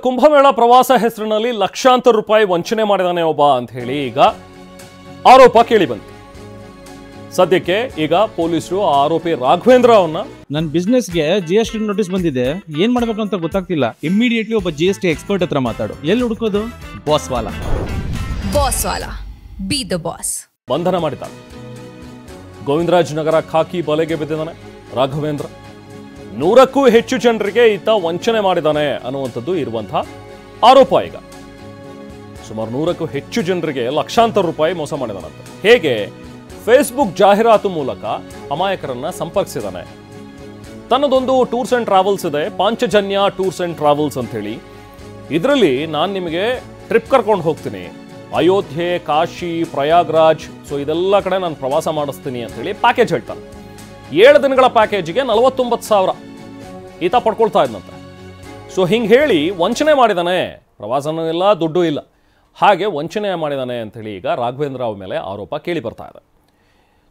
ಕುಂಭಮೇಳ ಪ್ರವಾಸ ಹೆಸರಿನಲ್ಲಿ ಲಕ್ಷಾಂತರ ರೂಪಾಯಿ ವಂಚನೆ ಮಾಡಿದಾನೆ ಒಬ್ಬ ಅಂತ ಹೇಳಿ ಈಗ ಆರೋಪ ಕೇಳಿ ಬಂತು. ಸದ್ಯಕ್ಕೆ ಈಗ ಪೊಲೀಸರು ಆರೋಪಿ ರಾಘವೇಂದ್ರ ಅವನ್ನ ನನ್ನ ಬಿಸ್ನೆಸ್ಗೆ GST ನೋಟಿಸ್ ಬಂದಿದೆ, ಏನ್ ಮಾಡ್ಬೇಕು ಅಂತ ಗೊತ್ತಾಗ್ತಿಲ್ಲ. ಇಮಿಡಿಯೇಟ್ಲಿ ಒಬ್ಬ GST ಎಕ್ಸ್ಪರ್ಟ್ ಹತ್ರ ಮಾತಾಡು. ಎಲ್ಲಿ ಹುಡುಕೋದು? ಬಾಸ್ ವಾಲಾ ಬಿ ದ ಬಾಸ್. ಬಂಧನ ಮಾಡಿದ್ದಾನೆ. ಗೋವಿಂದರಾಜನಗರ ಖಾಕಿ ಬಲೆಗೆ ಬಿದ್ದಿದ್ದಾನೆ ರಾಘವೇಂದ್ರ. 100ಕ್ಕೂ ಹೆಚ್ಚು ಜನರಿಗೆ ಈತ ವಂಚನೆ ಮಾಡಿದ್ದಾನೆ ಅನ್ನುವಂಥದ್ದು ಇರುವಂತಹ ಆರೋಪ. ಈಗ ಸುಮಾರು 100ಕ್ಕೂ ಹೆಚ್ಚು ಜನರಿಗೆ ಲಕ್ಷಾಂತರ ರೂಪಾಯಿ ಮೋಸ ಮಾಡಿದಾನಂತೆ. ಹೇಗೆ? ಫೇಸ್ಬುಕ್ ಜಾಹೀರಾತು ಮೂಲಕ ಅಮಾಯಕರನ್ನ ಸಂಪರ್ಕಿಸಿದಾನೆ. ತನ್ನದೊಂದು ಟೂರ್ಸ್ ಅಂಡ್ ಟ್ರಾವೆಲ್ಸ್ ಇದೆ, ಪಾಂಚಜನ್ಯ ಟೂರ್ಸ್ ಅಂಡ್ ಟ್ರಾವೆಲ್ಸ್ ಅಂತ ಹೇಳಿ. ಇದರಲ್ಲಿ ನಾನು ನಿಮಗೆ ಟ್ರಿಪ್ ಕರ್ಕೊಂಡು ಹೋಗ್ತೀನಿ, ಅಯೋಧ್ಯೆ, ಕಾಶಿ, ಪ್ರಯಾಗ್ರಾಜ್, ಸೊ ಇದೆಲ್ಲ ಕಡೆ ನಾನು ಪ್ರವಾಸ ಮಾಡಿಸ್ತೀನಿ ಅಂತ ಹೇಳಿ ಪ್ಯಾಕೇಜ್ ಹೇಳ್ತಾನೆ. 7 ದಿನಗಳ ಪ್ಯಾಕೇಜ್ಗೆ 49,000 ಈತ ಪಡ್ಕೊಳ್ತಾ ಇದ್ದಂತೆ. ಸೊ ಹಿಂಗೆ ಹೇಳಿ ವಂಚನೆ ಮಾಡಿದಾನೆ. ಪ್ರವಾಸನೂ ಇಲ್ಲ, ದುಡ್ಡು ಇಲ್ಲ, ಹಾಗೆ ವಂಚನೆ ಮಾಡಿದಾನೆ ಅಂಥೇಳಿ ಈಗ ರಾಘವೇಂದ್ರ ಅವ ಮೇಲೆ ಆರೋಪ ಕೇಳಿ ಬರ್ತಾ ಇದೆ.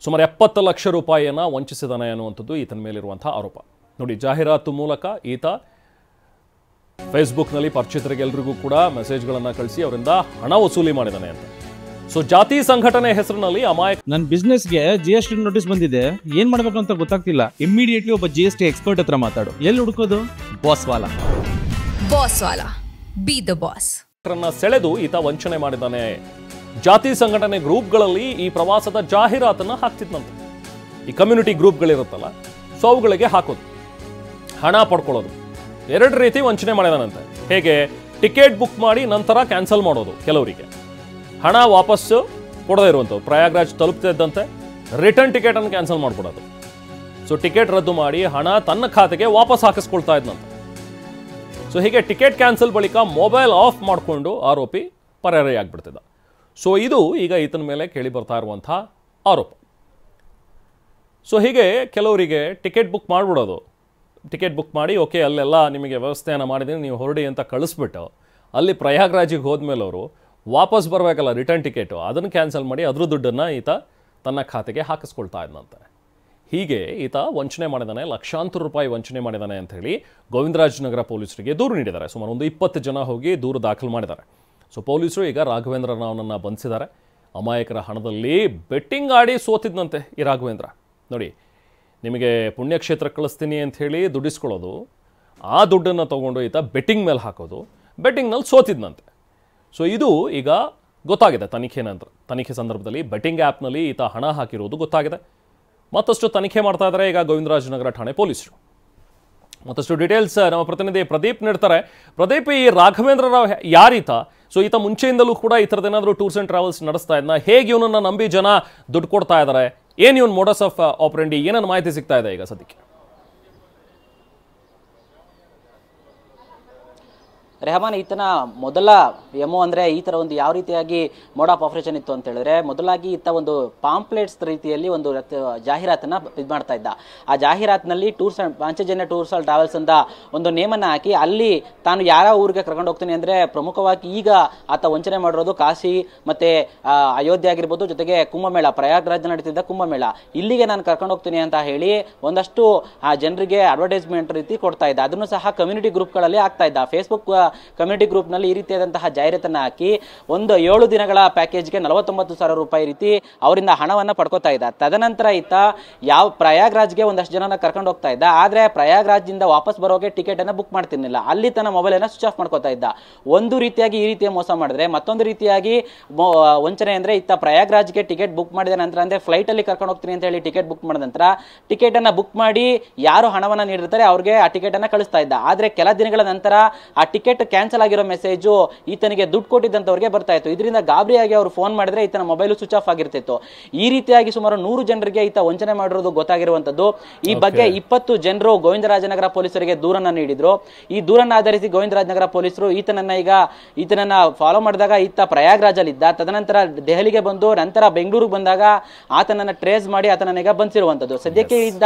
ಸುಮಾರು 70 ಲಕ್ಷ ರೂಪಾಯಿಯನ್ನು ವಂಚಿಸಿದಾನೆ ಅನ್ನುವಂಥದ್ದು ಈತನ ಮೇಲಿರುವಂಥ ಆರೋಪ. ನೋಡಿ, ಜಾಹೀರಾತು ಮೂಲಕ ಈತ ಫೇಸ್ಬುಕ್ನಲ್ಲಿ ಪರಿಚಿತರಿಗೆಲ್ಲರಿಗೂ ಕೂಡ ಮೆಸೇಜ್ಗಳನ್ನು ಕಳಿಸಿ ಅವರಿಂದ ಹಣ ವಸೂಲಿ ಮಾಡಿದಾನೆ ಅಂತ. ಸೊ ಜಾತಿ ಸಂಘಟನೆ ಹೆಸರಿನಲ್ಲಿ ಅಮಾಯಕ ನನ್ನ ಬಿಸ್ನೆಸ್ಗೆ GST ನೋಟಿಸ್ ಬಂದಿದೆ, ಏನ್ ಮಾಡ್ಬೇಕು ಅಂತ ಗೊತ್ತಾಗ್ತಿಲ್ಲ. ಇಮಿಡಿಯೇಟ್ಲಿ ಒಬ್ಬ GST ಎಕ್ಸ್ಪರ್ಟ್ ಹತ್ರ ಮಾತಾಡು. ಎಲ್ಲಿ ಹುಡುಕೋದು? ಬಾಸ್ ವಾಲಾ ಬಿ ದ ಬಾಸ್. ಸೆಳೆದು ಈತ ವಂಚನೆ ಮಾಡಿದ್ದಾನೆ. ಜಾತಿ ಸಂಘಟನೆ ಗ್ರೂಪ್ಗಳಲ್ಲಿ ಈ ಪ್ರವಾಸದ ಜಾಹೀರಾತನ್ನ ಹಾಕ್ತಿದ್ದಂತೆ. ಈ ಕಮ್ಯುನಿಟಿ ಗ್ರೂಪ್ಗಳಿರುತ್ತಲ್ಲ, ಸೊ ಅವುಗಳಿಗೆ ಹಾಕೋದು, ಹಣ ಪಡ್ಕೊಳ್ಳೋದು. 2 ರೀತಿ ವಂಚನೆ ಮಾಡಿದಾನಂತೆ. ಹೇಗೆ? ಟಿಕೆಟ್ ಬುಕ್ ಮಾಡಿ ನಂತರ ಕ್ಯಾನ್ಸಲ್ ಮಾಡೋದು, ಕೆಲವರಿಗೆ ಹಣ ವಾಪಸ್ಸು ಕೊಡದೇ ಇರುವಂಥದ್ದು. ಪ್ರಯಾಗ್ರಾಜ್ ತಲುಪ್ತಾ ಇದ್ದಂತೆ ರಿಟರ್ನ್ ಟಿಕೆಟ್ ಅನ್ನು ಕ್ಯಾನ್ಸಲ್ ಮಾಡ್ಕೊಡೋದು. ಸೊ ಟಿಕೆಟ್ ರದ್ದು ಮಾಡಿ ಹಣ ತನ್ನ ಖಾತೆಗೆ ವಾಪಸ್ ಹಾಕಿಸ್ಕೊಳ್ತಾ ಇದ್ದಂತೆ. ಸೊ ಹೀಗೆ ಟಿಕೆಟ್ ಕ್ಯಾನ್ಸಲ್ ಬಳಿಕ ಮೊಬೈಲ್ ಆಫ್ ಮಾಡಿಕೊಂಡು ಆರೋಪಿ ಪರಾರಿಯಾಗ್ಬಿಡ್ತಿದ್ದ. ಸೊ ಇದು ಈಗ ಈತನ ಮೇಲೆ ಕೇಳಿ ಬರ್ತಾ ಇರುವಂಥ ಆರೋಪ. ಸೊ ಹೀಗೆ ಕೆಲವರಿಗೆ ಟಿಕೆಟ್ ಬುಕ್ ಮಾಡಿಬಿಡೋದು, ಟಿಕೆಟ್ ಬುಕ್ ಮಾಡಿ ಓಕೆ ಅಲ್ಲೆಲ್ಲ ನಿಮಗೆ ವ್ಯವಸ್ಥೆಯನ್ನು ಮಾಡಿದ್ದೀನಿ, ನೀವು ಹೊರಡಿ ಅಂತ ಕಳಿಸ್ಬಿಟ್ಟು ಅಲ್ಲಿ ಪ್ರಯಾಗ್ರಾಜಿಗೆ ಹೋದ್ಮೇಲೆ ಅವರು ವಾಪಸ್ ಬರಬೇಕಲ್ಲ ರಿಟರ್ನ್ ಟಿಕೆಟು, ಅದನ್ನು ಕ್ಯಾನ್ಸಲ್ ಮಾಡಿ ಅದ್ರ ದುಡ್ಡನ್ನು ಈತ ತನ್ನ ಖಾತೆಗೆ ಹಾಕಿಸ್ಕೊಳ್ತಾ ಇದ್ದಂತೆ. ಹೀಗೆ ಈತ ವಂಚನೆ ಮಾಡಿದಾನೆ, ಲಕ್ಷಾಂತರ ರೂಪಾಯಿ ವಂಚನೆ ಮಾಡಿದಾನೆ ಅಂತ ಹೇಳಿ ಗೋವಿಂದರಾಜನಗರ ಪೊಲೀಸರಿಗೆ ದೂರು ನೀಡಿದ್ದಾರೆ. ಸುಮಾರು ಒಂದು 20 ಜನ ಹೋಗಿ ದೂರು ದಾಖಲು ಮಾಡಿದ್ದಾರೆ. ಸೊ ಪೊಲೀಸರು ಈಗ ರಾಘವೇಂದ್ರನ ಅವನನ್ನು ಬಂಧಿಸಿದ್ದಾರೆ. ಅಮಾಯಕರ ಹಣದಲ್ಲಿ ಬೆಟ್ಟಿಂಗ್ ಆಡಿ ಸೋತಿದ್ದಂತೆ ಈ ರಾಘವೇಂದ್ರ. ನೋಡಿ, ನಿಮಗೆ ಪುಣ್ಯಕ್ಷೇತ್ರಕ್ಕೆ ಕಳಿಸ್ತೀನಿ ಅಂತ ಹೇಳಿ ದುಡ್ಡಿಸ್ಕೊಳ್ಳೋದು, ಆ ದುಡ್ಡನ್ನು ತೊಗೊಂಡು ಈತ ಬೆಟ್ಟಿಂಗ್ ಮೇಲೆ ಹಾಕೋದು, ಬೆಟ್ಟಿಂಗ್ನಲ್ಲಿ ಸೋತಿದ್ದಂತೆ. ಸೊ ಇದು ಈಗ ಗೊತ್ತಾಗಿದೆ ತನಿಖೆ ಸಂದರ್ಭದಲ್ಲಿ. ಬೆಟ್ಟಿಂಗ್ ಆ್ಯಪ್ನಲ್ಲಿ ಈತ ಹಣ ಹಾಕಿರೋದು ಗೊತ್ತಾಗಿದೆ. ಮತ್ತಷ್ಟು ತನಿಖೆ ಮಾಡ್ತಾ ಇದ್ದಾರೆ ಈಗ ಗೋವಿಂದರಾಜನಗರ ಠಾಣೆ ಪೊಲೀಸರು. ಮತ್ತಷ್ಟು ಡೀಟೇಲ್ಸ್ ನಮ್ಮ ಪ್ರತಿನಿಧಿ ಪ್ರದೀಪ್ ನೀಡ್ತಾರೆ. ಪ್ರದೀಪ್, ಈ ರಾಘವೇಂದ್ರ ರಾವ್ ಯಾರೀತ? ಸೊ ಈತ ಮುಂಚೆಯಿಂದಲೂ ಕೂಡ ಈ ಥರದ್ದೇನಾದರೂ ಟೂರ್ಸ್ ಆ್ಯಂಡ್ ಟ್ರಾವೆಲ್ಸ್ ನಡೆಸ್ತಾ ಇದ್ನ? ಹೇಗೆ ಇವನನ್ನು ನಂಬಿ ಜನ ದುಡ್ಡು ಕೊಡ್ತಾ ಇದ್ದಾರೆ? ಏನು ಇವನ್ ಮೋಡಸ್ ಆಫ್ ಆಪರೆಂಡಿ? ಏನನ್ನು ಮಾಹಿತಿ ಸಿಗ್ತಾ ಇದೆ ಈಗ ಸದ್ಯಕ್ಕೆ? ರೆಹಮಾನ್, ಈತನ ಮೊದಲ ಎಮೋ ಅಂದರೆ ಈ ಥರ ಒಂದು ಯಾವ ರೀತಿಯಾಗಿ ಮೋಡ್ ಆಫ್ ಆಪರೇಷನ್ ಇತ್ತು ಅಂತ ಹೇಳಿದ್ರೆ, ಮೊದಲಾಗಿ ಈತ ಒಂದು ಪಾಂಪ್ಲೆಟ್ಸ್ ರೀತಿಯಲ್ಲಿ ಒಂದು ಜಾಹೀರಾತನ್ನು ಇದು ಮಾಡ್ತಾ ಇದ್ದ. ಆ ಜಾಹೀರಾತಿನಲ್ಲಿ ಪಾಂಚಜನ್ಯ ಟೂರ್ಸ್ ಅಂಡ್ ಟ್ರಾವೆಲ್ಸ್ ಅಂತ ಒಂದು ನೇಮನ್ನು ಹಾಕಿ ಅಲ್ಲಿ ತಾನು ಯಾವ ಊರಿಗೆ ಕರ್ಕೊಂಡು ಹೋಗ್ತೀನಿ ಅಂದರೆ, ಪ್ರಮುಖವಾಗಿ ಈಗ ಆತ ವಂಚನೆ ಮಾಡಿರೋದು ಕಾಶಿ ಮತ್ತು ಅಯೋಧ್ಯೆ ಆಗಿರ್ಬೋದು, ಜೊತೆಗೆ ಕುಂಭಮೇಳ, ಪ್ರಯಾಗ್ರಾಜ್ ನಡೀತಿದ್ದ ಕುಂಭಮೇಳ, ಇಲ್ಲಿಗೆ ನಾನು ಕರ್ಕೊಂಡು ಹೋಗ್ತೀನಿ ಅಂತ ಹೇಳಿ ಒಂದಷ್ಟು ಆ ಜನರಿಗೆ ಅಡ್ವರ್ಟೈಸ್ಮೆಂಟ್ ರೀತಿ ಕೊಡ್ತಾ ಇದ್ದ. ಅದನ್ನು ಸಹ ಕಮ್ಯುನಿಟಿ ಗ್ರೂಪ್ಗಳಲ್ಲಿ ಆಗ್ತಾ ಇದ್ದ. ಫೇಸ್ಬುಕ್ ಕಮ್ಯುನಿಟಿ ಗ್ರೂಪ್ನಲ್ಲಿ ಈ ರೀತಿಯಾದಂತಹ ಜಾಹೀರಾತನ್ನು ಹಾಕಿ ಒಂದು 7 ದಿನಗಳ ಪ್ಯಾಕೇಜ್ಗೆ 49,000 ರೂಪಾಯಿ ರೀತಿ ಅವರಿಂದ ಹಣವನ್ನು ಪಡ್ಕೋತಾ ಇದ್ದ. ತದನಂತರ ಈತ ಯಾವ ಪ್ರಯಾಗ್ರಾಜ್ಗೆ ಒಂದಷ್ಟು ಜನನ ಕರ್ಕೊಂಡು ಹೋಗ್ತಾ ಇದ್ದ. ಆದರೆ ಪ್ರಯಾಗ್ರಾಜ್ನಿಂದ ವಾಪಸ್ ಬರೋಕೆ ಟಿಕೆಟ್ ಅನ್ನು ಬುಕ್ ಮಾಡ್ತಿರ್ಲಿಲ್ಲ, ಅಲ್ಲಿ ತನ್ನ ಮೊಬೈಲನ್ನು ಸ್ವಿಚ್ ಆಫ್ ಮಾಡ್ಕೋತಾ ಇದ್ದ. ಒಂದು ರೀತಿಯಾಗಿ ಈ ರೀತಿಯ ಮೋಸ ಮಾಡಿದ್ರೆ, ಮತ್ತೊಂದು ರೀತಿಯಾಗಿ ವಂಚನೆ ಅಂದರೆ ಈತ ಪ್ರಯಾಗ್ರಾಜ್ಗೆ ಟಿಕೆಟ್ ಬುಕ್ ಮಾಡಿದ ನಂತರ, ಅಂದರೆ ಫ್ಲೈಟಲ್ಲಿ ಕರ್ಕೊಂಡು ಹೋಗ್ತೀನಿ ಅಂತ ಹೇಳಿ ಟಿಕೆಟ್ ಬುಕ್ ಮಾಡಿದ ನಂತರ ಟಿಕೆಟ್ ಅನ್ನು ಬುಕ್ ಮಾಡಿ ಯಾರು ಹಣವನ್ನು ನೀಡಿರ್ತಾರೆ ಅವ್ರಿಗೆ ಆ ಟಿಕೆಟ್ ಅನ್ನು ಕಳಿಸ್ತಾ ಇದ್ದ. ಆದರೆ ಕೆಲ ದಿನಗಳ ನಂತರ ಆ ಟಿಕೆಟ್ ಕ್ಯಾನ್ಸಲ್ ಆಗಿರೋ ಮೆಸೇಜು ಈತನಿಗೆ ದುಡ್ಡು ಕೊಟ್ಟಿದ್ದಂಥವ್ರಿಗೆ ಬರ್ತಾ ಇತ್ತು. ಇದರಿಂದ ಗಾಬರಿಯಾಗಿ ಅವರು ಫೋನ್ ಮಾಡಿದ್ರೆ ಈತನ ಮೊಬೈಲು ಸ್ವಿಚ್ ಆಫ್ ಆಗಿರ್ತಿತ್ತು. ಈ ರೀತಿಯಾಗಿ ಸುಮಾರು 100 ಜನರಿಗೆ ಈತ ವಂಚನೆ ಮಾಡಿರೋದು ಗೊತ್ತಾಗಿರುವಂತದ್ದು. ಈ ಬಗ್ಗೆ 20 ಜನರು ಗೋವಿಂದರಾಜನಗರ ಪೊಲೀಸರಿಗೆ ದೂರನ್ನ ನೀಡಿದ್ರು. ಈ ದೂರನ್ನ ಆಧರಿಸಿ ಗೋವಿಂದರಾಜನಗರ ಪೊಲೀಸರು ಈತನನ್ನ ಫಾಲೋ ಮಾಡಿದಾಗ ಈತ ಪ್ರಯಾಗ್ರಾಜಲ್ಲಿದ್ದ. ತದನಂತರ ದೆಹಲಿಗೆ ಬಂದು ನಂತರ ಬೆಂಗಳೂರಿಗೆ ಬಂದಾಗ ಆತನನ್ನ ಟ್ರೇಸ್ ಮಾಡಿ ಆತನನ್ನ ಈಗ ಬಂಧಿಸಿರುವಂತದ್ದು. ಸದ್ಯಕ್ಕೆ ಇದ್ದ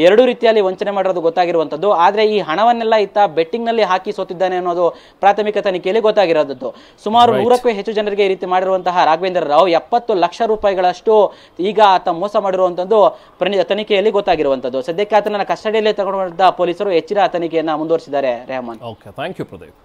2 ರೀತಿಯಲ್ಲಿ ವಂಚನೆ ಮಾಡಿರೋದು ಗೊತ್ತಾಗಿರುವಂತದ್ದು. ಆದ್ರೆ ಈ ಹಣವನ್ನೆಲ್ಲ ಈತ ಬೆಟ್ಟಿಂಗ್ ನಲ್ಲಿ ಹಾಕಿ ಸೋತಿದ್ದಾನೆ ಅನ್ನೋದು ಪ್ರಾಥಮಿಕ ತನಿಖೆಯಲ್ಲಿ ಗೊತ್ತಾಗಿರೋದು. ಸುಮಾರು 100ಕ್ಕೂ ಹೆಚ್ಚು ಜನರಿಗೆ ಈ ರೀತಿ ಮಾಡಿರುವಂತಹ ರಾಘವೇಂದ್ರ ರಾವ್ 70 ಲಕ್ಷ ರೂಪಾಯಿಗಳಷ್ಟು ಈಗ ಆತ ಮೋಸ ಮಾಡಿರುವಂತದ್ದು ತನಿಖೆಯಲ್ಲಿ ಗೊತ್ತಾಗಿರುವಂತದ್ದು. ಸದ್ಯಕ್ಕೆ ಆತನ ಕಸ್ಟಡಿಯಲ್ಲಿ ತಗೊಂಡ ಪೊಲೀಸರು ಹೆಚ್ಚಿನ ತನಿಖೆಯನ್ನ ಮುಂದುವರಿಸಿದ್ದಾರೆ. Rehman, okay, thank you Pradeep.